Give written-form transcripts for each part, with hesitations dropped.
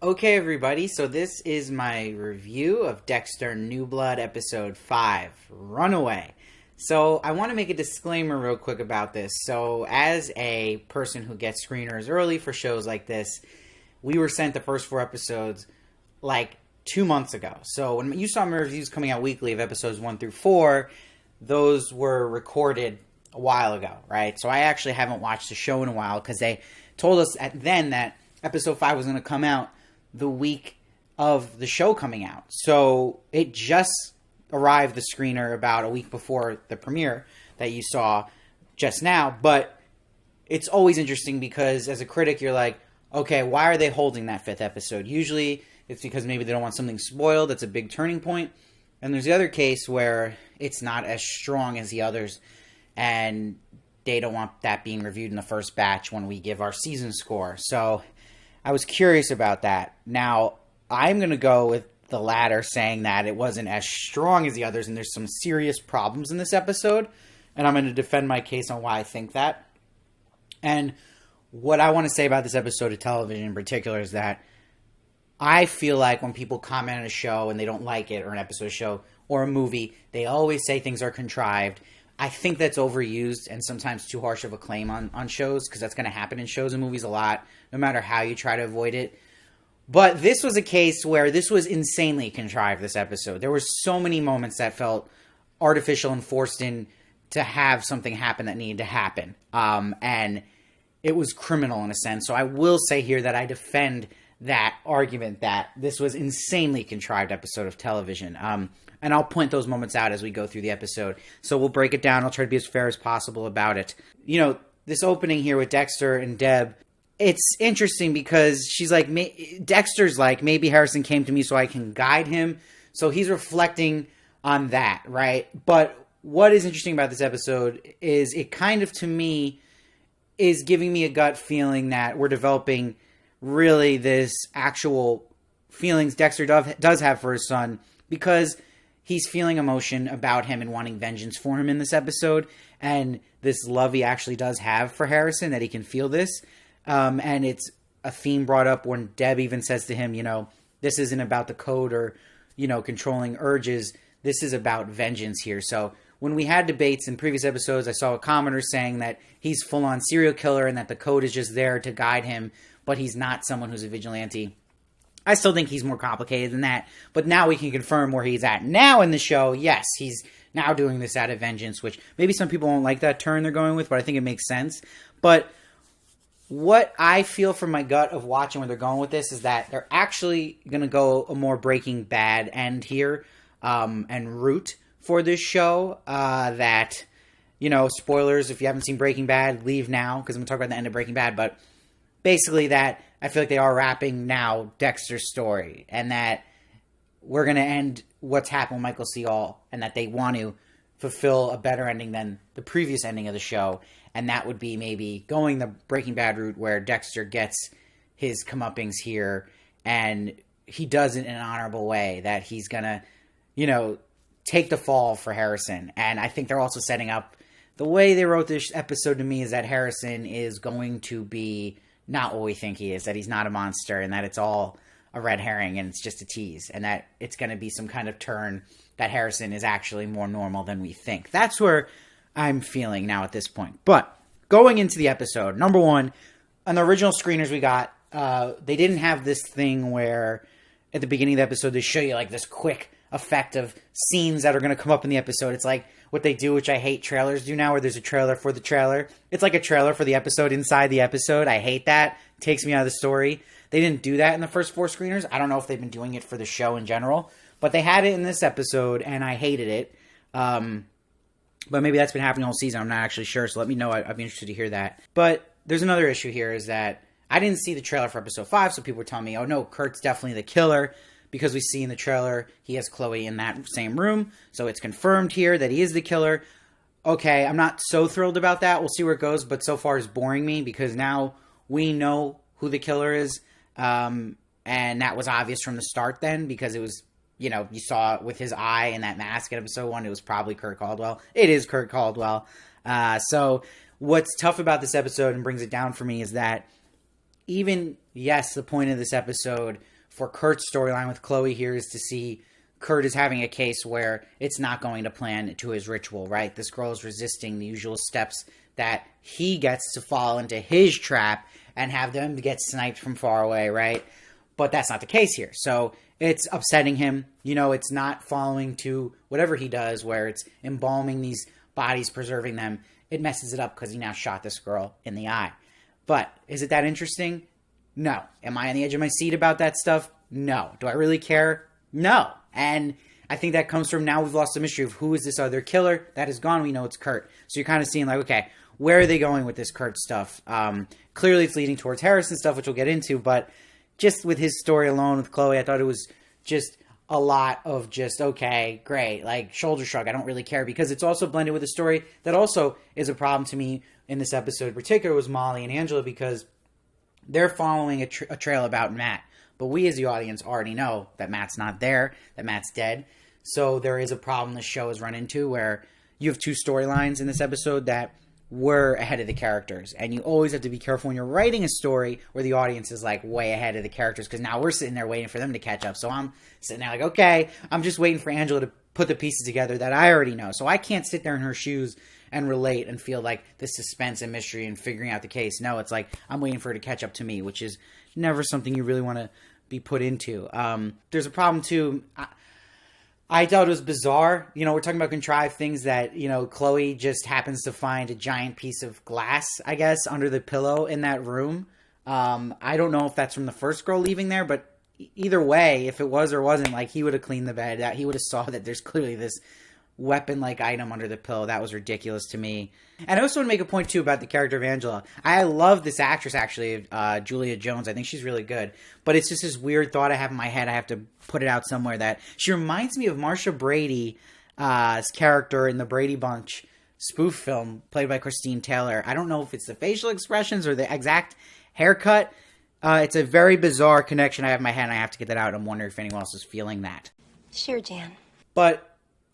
Okay, everybody, so this is my review of Dexter New Blood Episode 5, Runaway. So I want to make a disclaimer real quick about this. So as a person who gets screeners early for shows like this, we were sent the first 4 episodes like 2 months ago. So when you saw my reviews coming out weekly of episodes 1 through 4, those were recorded a while ago, right? So I actually haven't watched the show in a while because they told us then that episode 5 was going to come out the week of the show coming out. So it just arrived the screener about a week before the premiere that you saw just now. But it's always interesting because as a critic, you're like, okay, why are they holding that 5th episode? Usually it's because maybe they don't want something spoiled. That's a big turning point. And there's the other case where it's not as strong as the others and they don't want that being reviewed in the first batch when we give our season score. So I was curious about that. Now, I'm going to go with the latter, saying that it wasn't as strong as the others, and there's some serious problems in this episode, and I'm going to defend my case on why I think that. And what I want to say about this episode of television in particular is that I feel like when people comment on a show and they don't like it, or an episode of a show, or a movie, they always say things are contrived. I think that's overused and sometimes too harsh of a claim on shows, because that's going to happen in shows and movies a lot, no matter how you try to avoid it. But this was a case where this was insanely contrived, this episode. There were so many moments that felt artificial and forced in to have something happen that needed to happen. And it was criminal in a sense. So I will say here that I defend that argument that this was insanely contrived episode of television. And I'll point those moments out as we go through the episode. So we'll break it down. I'll try to be as fair as possible about it. You know, this opening here with Dexter and Deb, it's interesting because she's like, Dexter's like, maybe Harrison came to me so I can guide him. So he's reflecting on that, right? But what is interesting about this episode is it kind of, to me, is giving me a gut feeling that we're developing really this actual feelings Dexter does have for his son, because he's feeling emotion about him and wanting vengeance for him in this episode. And this love he actually does have for Harrison, that he can feel this. And it's a theme brought up when Deb even says to him, you know, this isn't about the code or, you know, controlling urges. This is about vengeance here. So when we had debates in previous episodes, I saw a commenter saying that he's full-on serial killer and that the code is just there to guide him, but he's not someone who's a vigilante. I still think he's more complicated than that, but now we can confirm where he's at now in the show. Yes, he's now doing this out of vengeance, which maybe some people won't like that turn they're going with, but I think it makes sense. But what I feel from my gut of watching where they're going with this is that they're actually going to go a more Breaking Bad end here, and root for this show. That, you know, spoilers, if you haven't seen Breaking Bad, leave now, because I'm going to talk about the end of Breaking Bad, but basically that I feel like they are wrapping now Dexter's story, and that we're going to end what's happened with Michael C. Hall, and that they want to fulfill a better ending than the previous ending of the show, and that would be maybe going the Breaking Bad route where Dexter gets his comeuppings here, and he does it in an honorable way, that he's going to, you know, take the fall for Harrison. And I think they're also setting up, the way they wrote this episode to me is that Harrison is going to be not what we think he is, that he's not a monster, and that it's all a red herring and it's just a tease, and that it's going to be some kind of turn that Harrison is actually more normal than we think. That's where I'm feeling now at this point. But going into the episode, number one, on the original screeners we got, they didn't have this thing where at the beginning of the episode they show you like this quick effect of scenes that are going to come up in the episode. It's like what they do, which I hate trailers do now, where there's a trailer for the trailer. It's like a trailer for the episode inside the episode. I hate that. It takes me out of the story. They didn't do that in the first 4 screeners. I don't know if they've been doing it for the show in general, but they had it in this episode, and I hated it. But maybe that's been happening all season. I'm not actually sure, so let me know. I'd be interested to hear that. But there's another issue here, is that I didn't see the trailer for episode 5, so people were telling me, oh no, Kurt's definitely the killer, because we see in the trailer he has Chloe in that same room, so it's confirmed here that he is the killer. Okay, I'm not so thrilled about that. We'll see where it goes, but so far it's boring me, because now we know who the killer is, and that was obvious from the start then, because it was, you know, you saw it with his eye and that mask in episode 1, it was probably Kurt Caldwell. It is Kurt Caldwell. So what's tough about this episode and brings it down for me is that even, yes, the point of this episode for Kurt's storyline with Chloe here is to see Kurt is having a case where it's not going to plan to his ritual, right? This girl is resisting the usual steps that he gets to fall into his trap and have them get sniped from far away, right? But that's not the case here. So it's upsetting him. You know, it's not following to whatever he does where it's embalming these bodies, preserving them. It messes it up because he now shot this girl in the eye. But is it that interesting? No. Am I on the edge of my seat about that stuff? No. Do I really care? No. And I think that comes from now we've lost the mystery of who is this other killer. That is gone. We know it's Kurt. So you're kind of seeing like, okay, where are they going with this Kurt stuff? Clearly it's leading towards Harrison stuff, which we'll get into. But just with his story alone with Chloe, I thought it was just a lot of just, okay, great, like shoulder shrug. I don't really care because it's also blended with a story that also is a problem to me in this episode in particular was Molly and Angela because they're following a trail about Matt. But we as the audience already know that Matt's not there, that Matt's dead. So there is a problem the show has run into where you have two storylines in this episode that were ahead of the characters. And you always have to be careful when you're writing a story where the audience is like way ahead of the characters because now we're sitting there waiting for them to catch up. So I'm sitting there like, okay, I'm just waiting for Angela to put the pieces together that I already know. So I can't sit there in her shoes and relate and feel like the suspense and mystery and figuring out the case. No, it's like I'm waiting for her to catch up to me, which is never something you really want to be put into. There's a problem too. I thought it was bizarre. You know, we're talking about contrived things that, you know, Chloe just happens to find a giant piece of glass, I guess, under the pillow in that room. I don't know if that's from the first girl leaving there, but either way, if it was or wasn't, like, he would have cleaned the bed. He would have saw that there's clearly this weapon-like item under the pillow. That was ridiculous to me. And I also want to make a point, too, about the character of Angela. I love this actress, actually, Julia Jones. I think she's really good. But it's just this weird thought I have in my head. I have to put it out somewhere that she reminds me of Marsha Brady's character in the Brady Bunch spoof film played by Christine Taylor. I don't know if it's the facial expressions or the exact haircut. It's a very bizarre connection I have in my head, and I have to get that out. And I'm wondering if anyone else is feeling that. Sure, Jan. But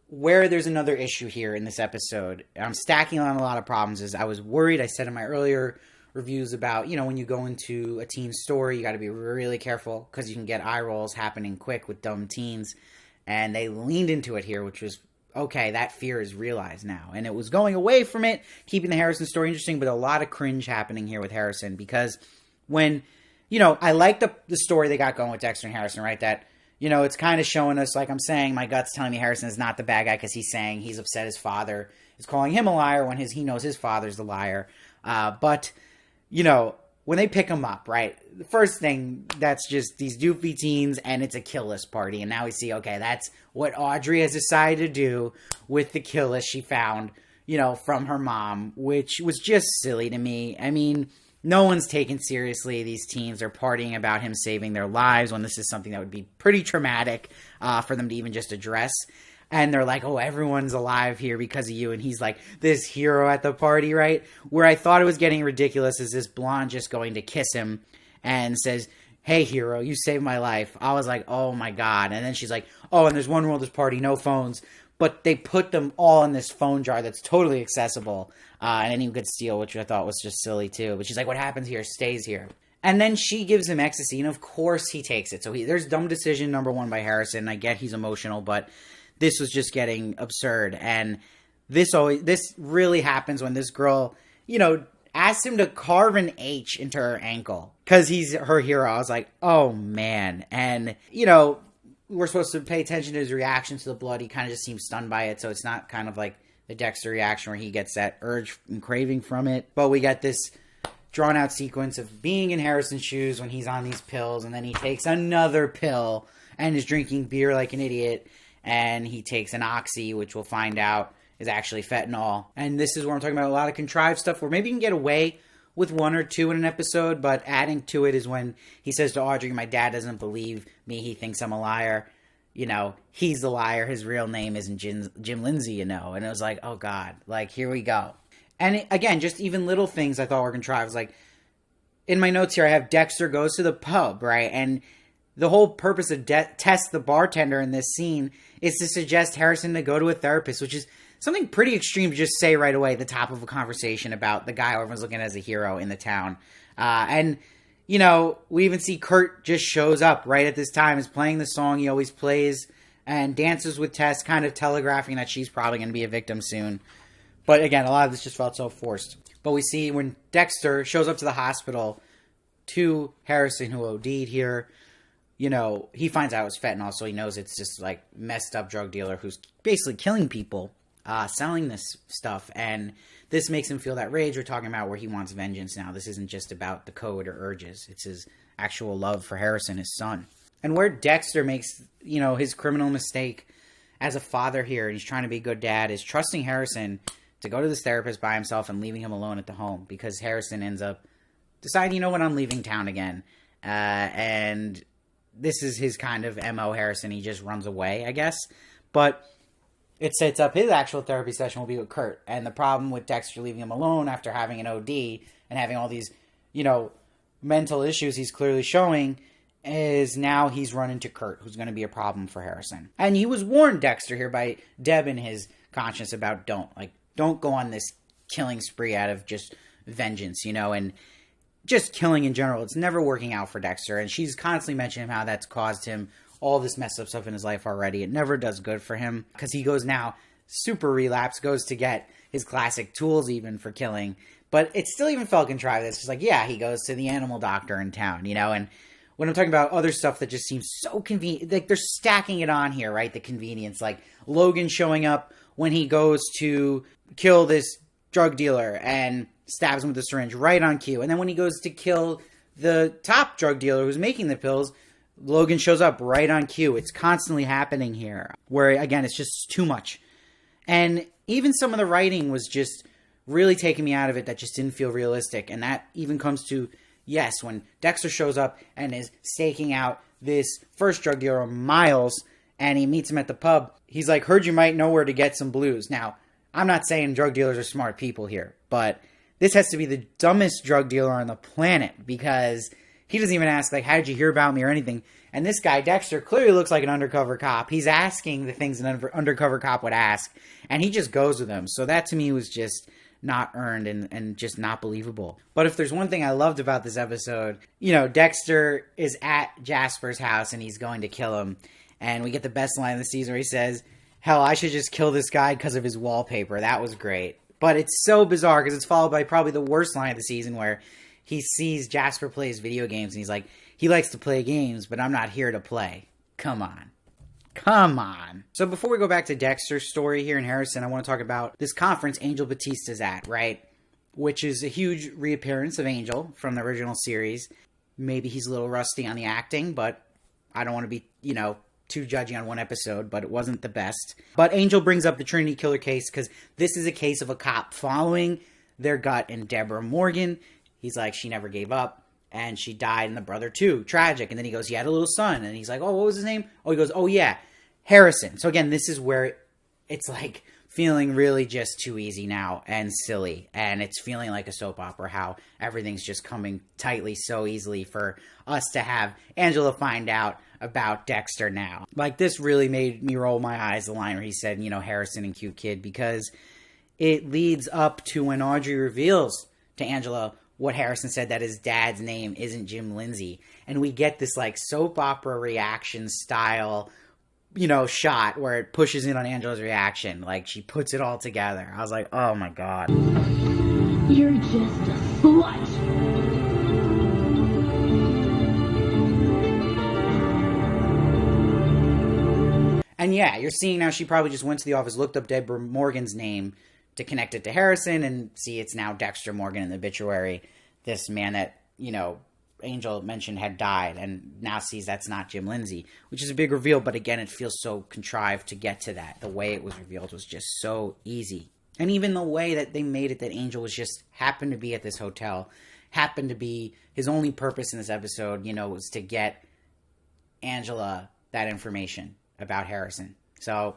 where there's another issue here in this episode, I'm stacking on a lot of problems, is I was worried, I said in my earlier reviews about, you know, when you go into a teen story, you got to be really careful because you can get eye rolls happening quick with dumb teens. And they leaned into it here, which was, okay, that fear is realized now. And it was going away from it, keeping the Harrison story interesting, but a lot of cringe happening here with Harrison because when, you know, I like the story they got going with Dexter and Harrison, right? That, you know, it's kind of showing us, like I'm saying, my gut's telling me Harrison is not the bad guy because he's saying he's upset his father is calling him a liar when he knows his father's the liar. But, you know, when they pick him up, right, the first thing, that's just these doofy teens and it's a kill list party. And now we see, okay, that's what Audrey has decided to do with the kill list she found, you know, from her mom, which was just silly to me. I mean, no one's taken seriously these teens are partying about him saving their lives when this is something that would be pretty traumatic for them to even just address. And they're like, oh, everyone's alive here because of you. And he's like this hero at the party, right? Where I thought it was getting ridiculous is this blonde just going to kiss him and says, hey, hero, you saved my life. I was like, oh, my God. And then she's like, oh, and there's one rule of this party, no phones. But they put them all in this phone jar that's totally accessible. And anyone could steal, which I thought was just silly, too. But she's like, what happens here stays here. And then she gives him ecstasy, and of course he takes it. So there's dumb decision number one by Harrison. I get he's emotional, but this was just getting absurd. And this really happens when this girl, you know, asks him to carve an H into her ankle because he's her hero. I was like, oh, man. And, you know, we're supposed to pay attention to his reaction to the blood. He kind of just seems stunned by it. So it's not kind of like the Dexter reaction where he gets that urge and craving from it. But we got this drawn out sequence of being in Harrison's shoes when he's on these pills. And then he takes another pill and is drinking beer like an idiot. And he takes an Oxy, which we'll find out is actually fentanyl. And this is where I'm talking about a lot of contrived stuff where maybe you can get away with one or two in an episode, but adding to it is when he says to Audrey, my dad doesn't believe me, he thinks I'm a liar. You know, he's the liar, his real name isn't Jim Lindsay, you know. And it was like, oh God, like, here we go. And again, just even little things I thought were contrived. Like, in my notes here, I have Dexter goes to the pub, right? And the whole purpose of Tess, the bartender in this scene, is to suggest Harrison to go to a therapist, which is something pretty extreme to just say right away at the top of a conversation about the guy everyone's looking at as a hero in the town. And you know, we even see Kurt just shows up right at this time, is playing the song he always plays, and dances with Tess, kind of telegraphing that she's probably going to be a victim soon. But again, a lot of this just felt so forced. But we see when Dexter shows up to the hospital to Harrison, who OD'd here, you know, he finds out it's fentanyl, so he knows it's just like messed up drug dealer who's basically killing people, selling this stuff. And this makes him feel that rage we're talking about, where he wants vengeance now. This isn't just about the code or urges. It's his actual love for Harrison, his son. And where Dexter makes, you know, his criminal mistake as a father here, and he's trying to be a good dad, is trusting Harrison to go to this therapist by himself and leaving him alone at the home, because Harrison ends up deciding, you know what, I'm leaving town again. And this is his kind of MO, Harrison. He just runs away, I guess. But it sets up his actual therapy session will be with Kurt. And the problem with Dexter leaving him alone after having an OD and having all these, you know, mental issues he's clearly showing is now he's run into Kurt, who's going to be a problem for Harrison. And he was warned, Dexter, here by Deb in his conscience about don't go on this killing spree out of just vengeance, you know, and just killing in general. It's never working out for Dexter. And she's constantly mentioning how that's caused him all this messed up stuff in his life already. It never does good for him, because he goes now super relapse, goes to get his classic tools even for killing. But it still even felt contrived. It's just like, yeah, he goes to the animal doctor in town, you know, and when I'm talking about other stuff that just seems so convenient, like they're stacking it on here, right? The convenience, like Logan showing up when he goes to kill this drug dealer and stabs him with a syringe right on cue. And then when he goes to kill the top drug dealer who's making the pills, Logan shows up right on cue. It's constantly happening here, where, again, it's just too much. And even some of the writing was just really taking me out of it, that just didn't feel realistic. And that even comes to, yes, when Dexter shows up and is staking out this first drug dealer, Miles, and he meets him at the pub, he's like, heard you might know where to get some blues. Now, I'm not saying drug dealers are smart people here, but this has to be the dumbest drug dealer on the planet, because he doesn't even ask, like, how did you hear about me or anything? And this guy, Dexter, clearly looks like an undercover cop. He's asking the things an undercover cop would ask, and he just goes with them. So that, to me, was just not earned and just not believable. But if there's one thing I loved about this episode, you know, Dexter is at Jasper's house, and he's going to kill him. And we get the best line of the season where he says, hell, I should just kill this guy because of his wallpaper. That was great. But it's so bizarre, because it's followed by probably the worst line of the season, where he sees Jasper plays video games, and he's like, he likes to play games, but I'm not here to play. Come on. Come on. So before we go back to Dexter's story here in Harrison, I want to talk about this conference Angel Batista's at, right? Which is a huge reappearance of Angel from the original series. Maybe he's a little rusty on the acting, but I don't want to be, you know, too judgy on one episode, but it wasn't the best. But Angel brings up the Trinity Killer case, because this is a case of a cop following their gut in Deborah Morgan. He's like, she never gave up, and she died, and the brother too. Tragic. And then he goes, he had a little son, and he's like, oh, what was his name? Oh, he goes, oh yeah, Harrison. So again, this is where it's like feeling really just too easy now and silly, and it's feeling like a soap opera, how everything's just coming tightly so easily for us to have Angela find out about Dexter now. Like, this really made me roll my eyes, the line where he said, you know, Harrison and cute kid, because it leads up to when Audrey reveals to Angela what Harrison said, that his dad's name isn't Jim Lindsay. And we get this like soap opera reaction style, you know, shot where it pushes in on Angela's reaction. Like, she puts it all together. I was like, oh my God. You're just a slut. And yeah, you're seeing now she probably just went to the office, looked up Deborah Morgan's name to connect it to Harrison, and see it's now Dexter Morgan in the obituary. This man that, you know, Angel mentioned had died, and now sees that's not Jim Lindsay, which is a big reveal, but again, it feels so contrived to get to that. The way it was revealed was just so easy. And even the way that they made it, that Angel was just happened to be at this hotel, happened to be his only purpose in this episode, you know, was to get Angela that information about Harrison. So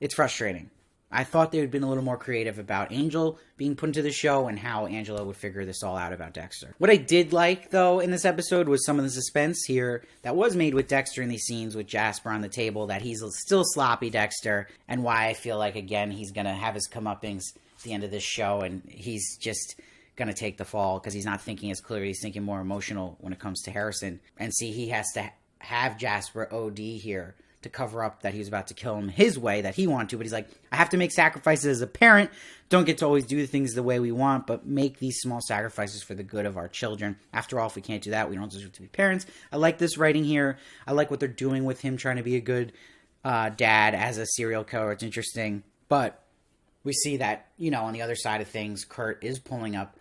it's frustrating. I thought they would have been a little more creative about Angel being put into the show and how Angela would figure this all out about Dexter. What I did like, though, in this episode was some of the suspense here that was made with Dexter in these scenes with Jasper on the table, that he's still sloppy Dexter, and why I feel like, again, he's going to have his comeuppance at the end of this show, and he's just going to take the fall because he's not thinking as clearly. He's thinking more emotional when it comes to Harrison. And see, he has to have Jasper OD here to cover up that he was about to kill him his way that he wanted to. But he's like, I have to make sacrifices as a parent. Don't get to always do things the way we want, but make these small sacrifices for the good of our children. After all, if we can't do that, we don't deserve to be parents. I like this writing here. I like what they're doing with him trying to be a good dad as a serial killer. It's interesting. But we see that, on the other side of things, Kurt is pulling up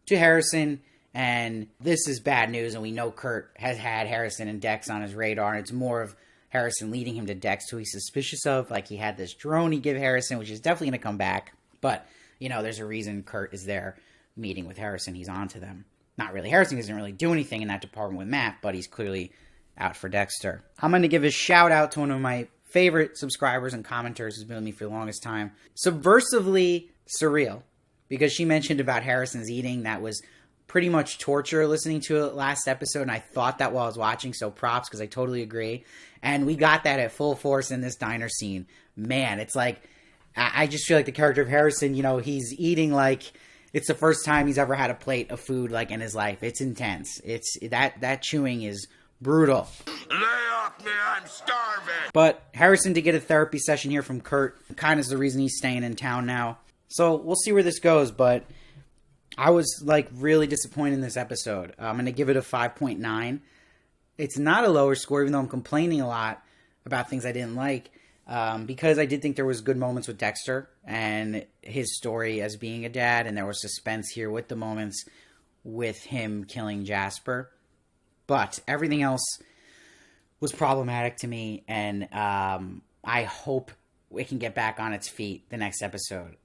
to Harrison, and this is bad news, and we know Kurt has had Harrison and Dex on his radar, and it's more of Harrison leading him to Dex, who he's suspicious of. Like, he had this drone he gave Harrison, which is definitely going to come back. But, there's a reason Kurt is there meeting with Harrison. He's on to them. Not really. Harrison doesn't really do anything in that department with Matt, but he's clearly out for Dexter. I'm going to give a shout out to one of my favorite subscribers and commenters who's been with me for the longest time. Subversively Surreal. Because she mentioned about Harrison's eating. That was pretty much torture listening to it last episode, and I thought that while I was watching, so props, because I totally agree. And we got that at full force in this diner scene. Man, it's like, I just feel like the character of Harrison, he's eating like it's the first time he's ever had a plate of food like in his life. It's intense. It's that chewing is brutal. Lay off me, I'm starving! But Harrison did get a therapy session here from Kurt. Kind of is the reason he's staying in town now. So we'll see where this goes, but I was really disappointed in this episode. I'm going to give it a 5.9. It's not a lower score, even though I'm complaining a lot about things I didn't like, because I did think there was good moments with Dexter and his story as being a dad, and there was suspense here with the moments with him killing Jasper. But everything else was problematic to me, and I hope it can get back on its feet the next episode.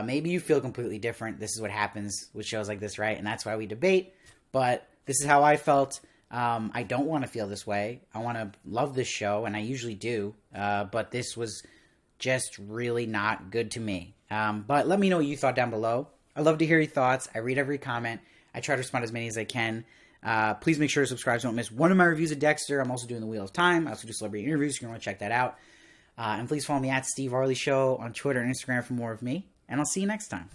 Maybe you feel completely different. This is what happens with shows like this, right? And that's why we debate. But this is how I felt. I don't want to feel this way. I want to love this show, and I usually do. But this was just really not good to me. But let me know what you thought down below. I love to hear your thoughts. I read every comment. I try to respond as many as I can. Please make sure to subscribe so you don't miss one of my reviews of Dexter. I'm also doing The Wheel of Time. I also do celebrity interviews. You're going to want to check that out. And please follow me at Steve Varley Show on Twitter and Instagram for more of me. And I'll see you next time.